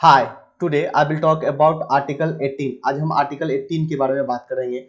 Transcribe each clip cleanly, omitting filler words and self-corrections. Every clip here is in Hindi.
Hi, today I will talk about article 18। आज हम आर्टिकल 18 के बारे में बात करेंगे,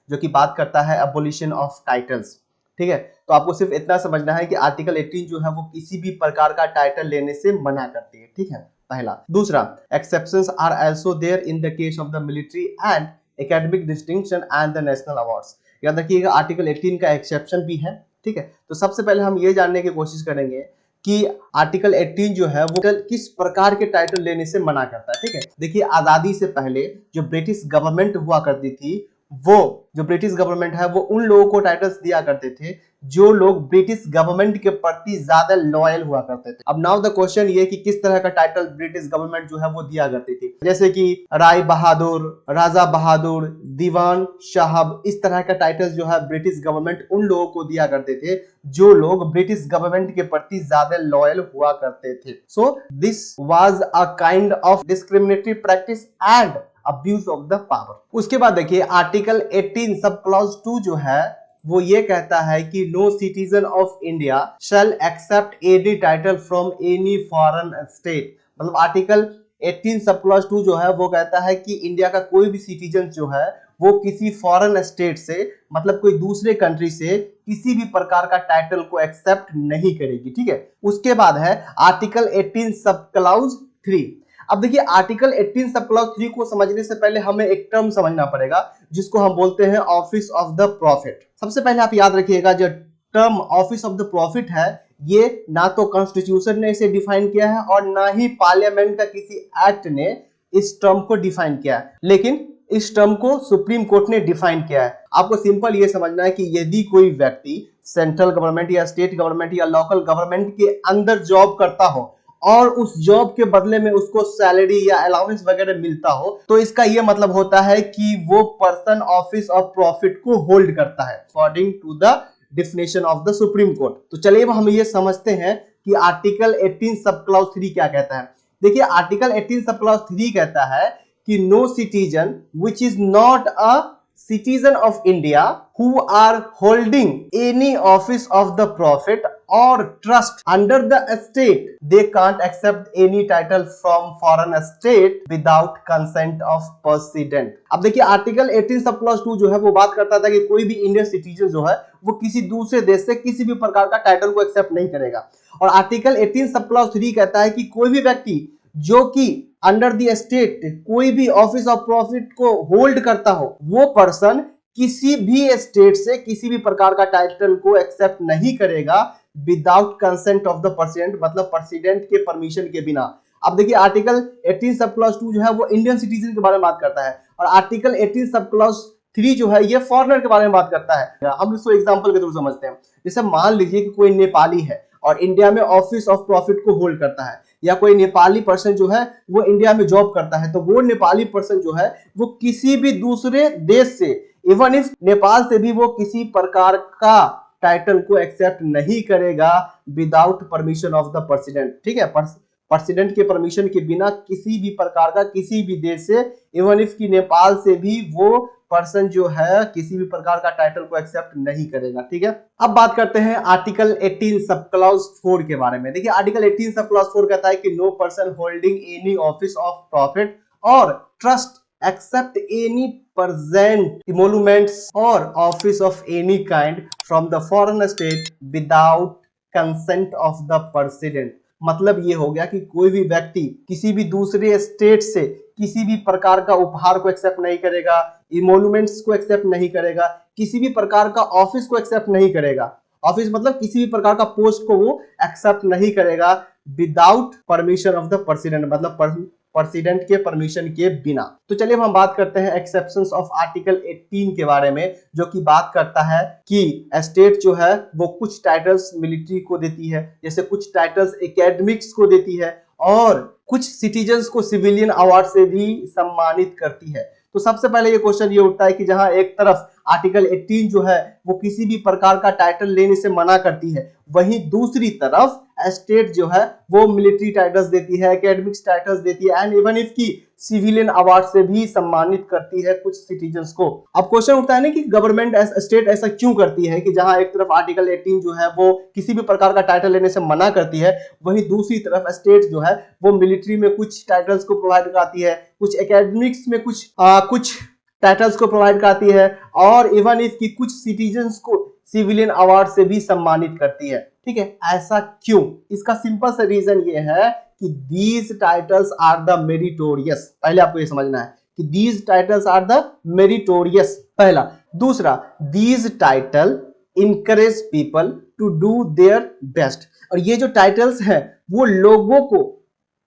जो कि बात करता है एबोलिशन ऑफ टाइटल्स। ठीक है, तो आपको सिर्फ इतना समझना है कि आर्टिकल 18 जो है वो किसी भी प्रकार का टाइटल लेने से मना करती है। ठीक है, पहला। दूसरा, exceptions are also there in the case of the military and academic distinction and the national awards. याद रखिएगा, आर्टिकल 18 का एक्सेप्शन भी है। ठीक है, तो सबसे पहले हम ये जानने की कोशिश करेंगे कि आर्टिकल 18 जो है वो किस प्रकार के टाइटल लेने से मना करता है। ठीक है, देखिए, आजादी से पहले जो ब्रिटिश गवर्नमेंट हुआ करती थी, वो जो ब्रिटिश गवर्नमेंट है वो उन लोगों को टाइटल्स दिया करते थे जो लोग ब्रिटिश गवर्नमेंट के प्रति ज्यादा लॉयल हुआ करते थे। अब नाउ द क्वेश्चन ये कि किस तरह का टाइटल ब्रिटिश गवर्नमेंट जो है वो दिया करती थी, जैसे कि राय बहादुर, राजा बहादुर, दीवान साहब। इस तरह का टाइटल जो है ब्रिटिश गवर्नमेंट उन लोगों को दिया करते थे जो लोग ब्रिटिश गवर्नमेंट के प्रति ज्यादा लॉयल हुआ करते थे। So this was a kind of discriminatory practice and abuse of the power. उसके बाद देखिए, आर्टिकल 18 सब क्लॉज 2 जो है वो ये कहता है कि no citizen of India shall accept any title from any foreign state. मतलब आर्टिकल 18 सब क्लॉज 2 जो है वो कहता है कि इंडिया का कोई भी सिटीजन जो है वो किसी फॉरेन स्टेट से, मतलब कोई दूसरे कंट्री से, किसी भी प्रकार का टाइटल को एक्सेप्ट नहीं करेगी। ठीक है, उसके बाद है आर्टिकल 18 सब क्लॉज 3। अब देखिए, आर्टिकल 18 सब क्लॉज 3 को समझने से पहले हमें एक टर्म समझना पड़ेगा जिसको हम बोलते हैं ऑफिस ऑफ द प्रॉफिट। सबसे पहले आप याद रखिएगा, जो term office of the profit है ये ना तो कॉन्स्टिट्यूशन ने इसे डिफाइन किया है और ना ही पार्लियामेंट का किसी एक्ट ने इस टर्म को डिफाइन किया है, लेकिन इस टर्म को सुप्रीम कोर्ट ने डिफाइन किया है। आपको सिंपल ये समझना है कि यदि कोई व्यक्ति सेंट्रल गवर्नमेंट या स्टेट गवर्नमेंट या लोकल गवर्नमेंट के अंदर जॉब करता हो और उस जॉब के बदले में उसको सैलरी या अलाउंस वगैरह मिलता हो, तो इसका यह मतलब होता है कि वो पर्सन ऑफिस ऑफ प्रॉफिट को होल्ड करता है according to the definition of the Supreme Court. तो चलिए अब हम ये समझते हैं कि आर्टिकल 18 सब क्लॉज 3 क्या कहता है। देखिए, आर्टिकल 18 सब क्लॉज 3 कहता है कि no citizen which is not a citizen of India who are holding any office of the profit or trust under the state, they can't accept any title from foreign state without consent of president। अब देखिए, आर्टिकल 18 सब क्लॉज 2 जो है वो बात करता था कि कोई भी इंडियन सिटीजन जो है वो किसी दूसरे देश से किसी भी प्रकार का टाइटल को एक्सेप्ट नहीं करेगा। और आर्टिकल 18 सब क्लॉज 3 कहता है कि कोई भी व्यक्ति जो कि अंडर द स्टेट कोई भी ऑफिस ऑफ प्रॉफिट को होल्ड करता हो, वो पर्सन किसी भी स्टेट से किसी भी प्रकार का टाइटल को एक्सेप्ट नहीं करेगा without consent of the president, मतलब प्रेसिडेंट के परमिशन के बिना। अब देखिए, आर्टिकल 18 सब क्लॉज 2 जो है वो इंडियन सिटीजन के बारे में बात करता है और आर्टिकल 18 सब क्लॉज 3 जो है ये फॉरेनर के बारे में बात करता है। हम इसको एग्जांपल के थ्रू समझते हैं। जैसे मान लीजिए कि कोई नेपाली है और इंडिया में ऑफिस ऑफ प्रॉफिट को होल्ड करता है, या कोई नेपाली पर्सन जो है वो इंडिया में जॉब करता है, तो वो नेपाली पर्सन जो है वो किसी भी दूसरे देश से, इवन इफ नेपाल से भी, वो किसी प्रकार का टाइटल को एक्सेप्ट नहीं करेगा without permission of the president. ठीक है, प्रेसिडेंट के परमिशन के बिना किसी भी प्रकार का किसी भी देश से, इवन इफ की नेपाल से भी, वो पर्सन जो है किसी भी प्रकार का टाइटल को एक्सेप्ट नहीं करेगा। ठीक है, अब बात करते हैं आर्टिकल 18 सब क्लॉज 4 के बारे में। देखिए, आर्टिकल 18 सब क्लॉज 4 कहता है कि no person holding any office of profit और trust except any present emoluments or office of any kind from the foreign state without consent of the president। मतलब ये हो गया कि कोई भी व्यक्ति किसी भी दूसरे स्टेट से किसी भी प्रकार का उपहार को एक्सेप्ट नहीं करेगा, इमोलुमेंट्स को एक्सेप्ट नहीं करेगा, किसी भी प्रकार का ऑफिस को एक्सेप्ट नहीं करेगा। ऑफिस मतलब किसी भी प्रकार का पोस्ट को वो एक्सेप्ट नहीं करेगा without permission of the president, मतलब प्रेसिडेंट के परमिशन के बिना। तो चलिए हम बात करते हैं एक्सेप्शंस ऑफ आर्टिकल 18 के बारे में, जो कि बात करता है कि स्टेट जो है वो कुछ टाइटल्स मिलिट्री को देती है, जैसे कुछ टाइटल्स एकेडमिक्स को देती है और कुछ सिटीजन्स को सिविलियन अवार्ड से भी सम्मानित करती है। तो सबसे पहले ये क्वेश्चन ये उठता है कि जहां एक तरफ आर्टिकल 18 जो है वो किसी भी प्रकार का टाइटल लेने से मना करती है, वहीं दूसरी तरफ स्टेट जो है वो मिलिट्री टाइटल्स देती है, एकेडमिक्स टाइटल्स देती है, एंड इवन इफ की सिविलियन अवार्ड से भी सम्मानित करती है कुछ सिटीजन्स को। अब क्वेश्चन उठता है ना कि गवर्नमेंट स्टेट ऐसा क्यों करती है कि जहां एक तरफ आर्टिकल 18 जो है वो किसी भी प्रकार का टाइटल लेने से मना करती है, वहीं दूसरी तरफ स्टेट जो है वो मिलिट्री में कुछ टाइटल्स को प्रोवाइड कराती है, कुछ एकेडमिक्स में कुछ टाइटल्स को प्रोवाइड कराती है, और इवन इफ की कुछ सिटीजन्स को सिविलियन अवार्ड से भी सम्मानित करती है। ठीक है, ऐसा क्यों? इसका सिंपल सा रीजन ये है कि these titles are the meritorious। पहले आपको ये समझना है कि these titles are the meritorious, पहला। दूसरा, these title encourage people to do their best। और ये जो टाइटल्स हैं वो लोगों को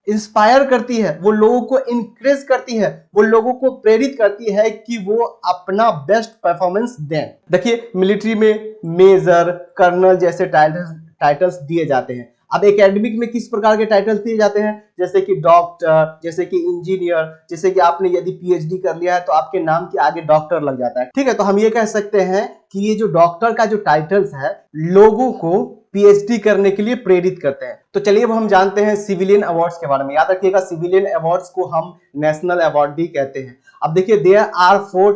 इंस्पायर करती है, वो लोगों को इंकरेज करती है, वो लोगों को प्रेरित करती है कि वो अपना बेस्ट परफॉर्मेंस दें। देखिए, मिलिट्री में मेजर, कर्नल जैसे टाइटल्स दिए जाते हैं। अब एकेडमिक में किस प्रकार के टाइटल्स दिए जाते हैं? जैसे कि डॉक्टर, जैसे कि इंजीनियर, जैसे कि आपने यदि पीएचडी कर लिया है तो आपके नाम के आगे डॉक्टर लग जाता है। ठीक है, तो हम ये कह सकते हैं कि ये जो डॉक्टर का जो टाइटल्स है लोगों को पीएचडी करने के लिए प्रेरित करते हैं। तो चलिए अब हम जानते हैं सिविलियन अवार्ड्स के बारे में। याद रखिएगा, सिविलियन अवार्ड्स को हम नेशनल अवार्ड भी कहते हैं। अब देखिए, there are 4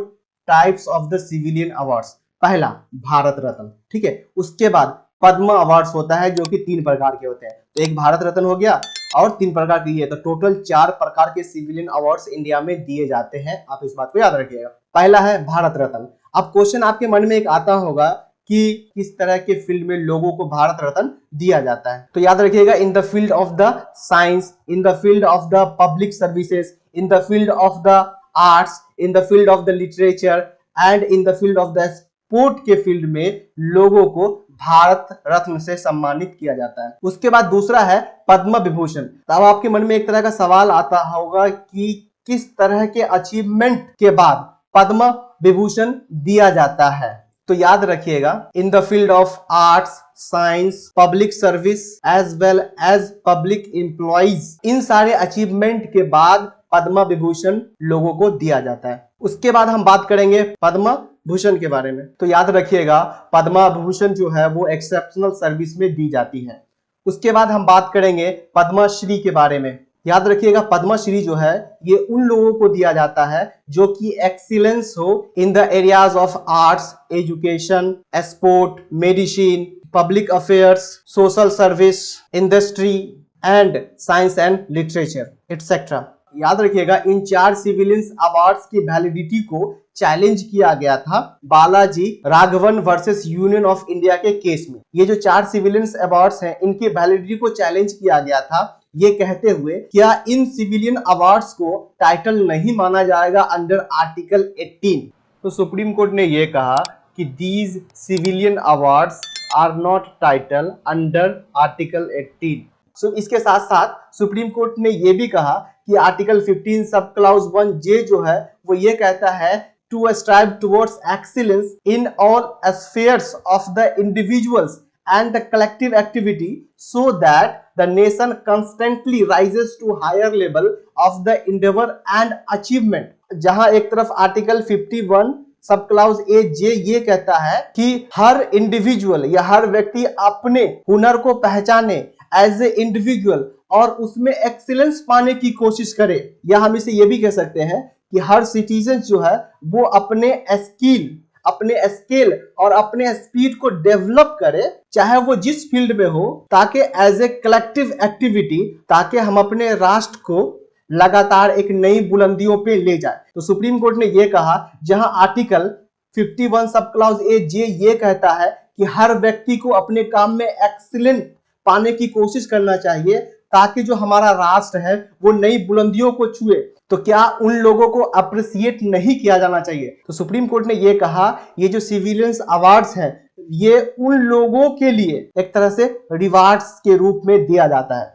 types of the civilian awards. पहला, भारत रत्न। ठीक है, उसके बाद पद्म अवार्ड्स होता है जो कि 3 प्रकार के होते हैं। तो एक भारत रत्न हो गया और 3 प्रकार की है, तो टोटल 4 प्रकार के सिविलियन अवार्ड्स इंडिया में दिए जाते हैं। आप इस बात को याद रखिएगा। पहला है भारत रत्न। अब क्वेश्चन आपके मन में एक आता होगा कि किस तरह के फील्ड में लोगों को भारत रत्न दिया जाता है। तो याद रखिएगा, in the field of the science, in the field of the public services, in the field of the arts, in the field of the literature and in the field of the sport के फील्ड में लोगों को भारत रत्न से सम्मानित किया जाता है। उसके बाद दूसरा है पद्म विभूषण। तो अब आपके मन में एक तरह का सवाल आता होगा कि किस तरह के अचीवमेंट के बाद पद्म विभूषण दिया जाता है। तो याद रखिएगा, in the field of arts, science, public service as well as public employees, इन सारे अचीवमेंट के बाद पद्म विभूषण लोगों को दिया जाता है। उसके बाद हम बात करेंगे पद्म भूषण के बारे में। तो याद रखिएगा, पद्म भूषण जो है वो एक्सेप्शनल सर्विस में दी जाती है। उसके बाद हम बात करेंगे पद्मश्री के बारे में। याद रखिएगा, पद्मश्री जो है ये उन लोगों को दिया जाता है जो कि एक्सीलेंस हो in the areas of arts, education, sport, medicine, public affairs, social service, industry and science and literature etcetera. याद रखिएगा, इन 4 सिविलियंस अवार्ड्स की वैलिडिटी को चैलेंज किया गया था Balaji Raghavan versus union of India के केस में। ये जो 4 सिविलियंस अवार्ड्स हैं इनकी वैलिडिटी को चैलेंज किया गया था, ये कहते हुए क्या इन सिविलियन अवार्ड्स को टाइटल नहीं माना जाएगा अंडर आर्टिकल 18। तो सुप्रीम कोर्ट ने ये कहा कि these civilian awards are not title under article 18। सो इसके साथ साथ सुप्रीम कोर्ट ने यह भी कहा कि आर्टिकल 15 सब क्लाउज 1J जो है वो ये कहता है to strive towards excellence in all spheres of the individuals and the collective activity so that the nation constantly rises to higher level of the endeavor and achievement। जहां एक तरफ आर्टिकल 51 सब क्लाउज AJ ये कहता है कि हर इंडिविजुअल या हर व्यक्ति अपने हुनर को पहचाने एज ए इंडिविजुअल और उसमें एक्सीलेंस पाने की कोशिश करे, या हम इसे ये भी कह सकते हैं कि हर सिटीजन जो है वो अपने स्किल, अपने स्केल और अपने स्पीड को डेवलप करे, चाहे वो जिस फील्ड में हो, ताकि एज ए कलेक्टिव एक्टिविटी, ताकि हम अपने राष्ट्र को लगातार एक नई बुलंदियों पे ले जाए। तो सुप्रीम कोर्ट ने ये कहा, जहां आर्टिकल 51 सब क्लाउज AJ ये कहता है कि हर व्यक्ति को अपने काम में एक्सीलेंट पाने की कोशिश करना चाहिए ताकि जो हमारा राष्ट्र है वो नई बुलंदियों को छुए, तो क्या उन लोगों को अप्रिशिएट नहीं किया जाना चाहिए? तो सुप्रीम कोर्ट ने ये कहा, ये जो सिविलियंस अवार्ड्स हैं ये उन लोगों के लिए एक तरह से रिवार्ड्स के रूप में दिया जाता है